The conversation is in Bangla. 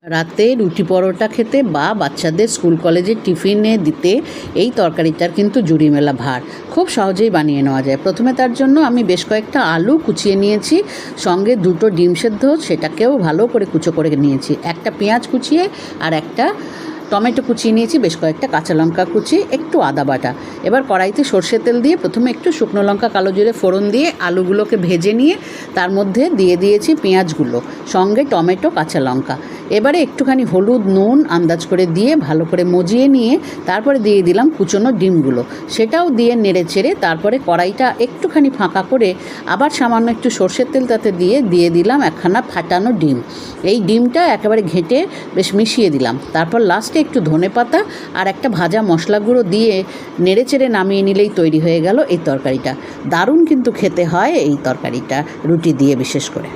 রাতে রুটি পরোটা খেতে বা বাচ্চাদের স্কুল কলেজের টিফিনে দিতে এই তরকারিটার কিন্তু জুড়ি মেলা ভার। খুব সহজেই বানিয়ে নেওয়া যায়। প্রথমে তার জন্য আমি বেশ কয়েকটা আলু কুচিয়ে নিয়েছি, সঙ্গে দুটো ডিম সেদ্ধ সেটাকেও ভালো করে কুচো করে নিয়েছি, একটা পেঁয়াজ কুচিয়ে আর একটা টমেটো কুচিয়ে নিয়েছি, বেশ কয়েকটা কাঁচা লঙ্কা কুচি, একটু আদা বাটা। এবার কড়াইতে সর্ষের তেল দিয়ে প্রথমে একটু শুকনো লঙ্কা কালো জিরে ফোড়ন দিয়ে আলুগুলোকে ভেজে নিয়ে তার মধ্যে দিয়ে দিয়েছি পেঁয়াজগুলো, সঙ্গে টমেটো কাঁচা লঙ্কা। এবারে একটুখানি হলুদ নুন আন্দাজ করে দিয়ে ভালো করে মজিয়ে নিয়ে তারপরে দিয়ে দিলাম কুচনো ডিমগুলো, সেটাও দিয়ে নেড়ে চেড়ে তারপরে কড়াইটা একটুখানি ফাঁকা করে আবার সামান্য একটু সর্ষের তেল তাতে দিয়ে দিলাম একখানা ফাটানো ডিম। এই ডিমটা একেবারে ঘেঁটে বেশ মিশিয়ে দিলাম। তারপর লাস্টে একটু ধনেপাতা আর একটা ভাজা মশলা গুঁড়ো দিয়ে নেড়ে চেড়ে নামিয়ে নিলেই তৈরি হয়ে গেল এই তরকারিটা। দারুণ কিন্তু খেতে হয় এই তরকারিটা, রুটি দিয়ে বিশেষ করে।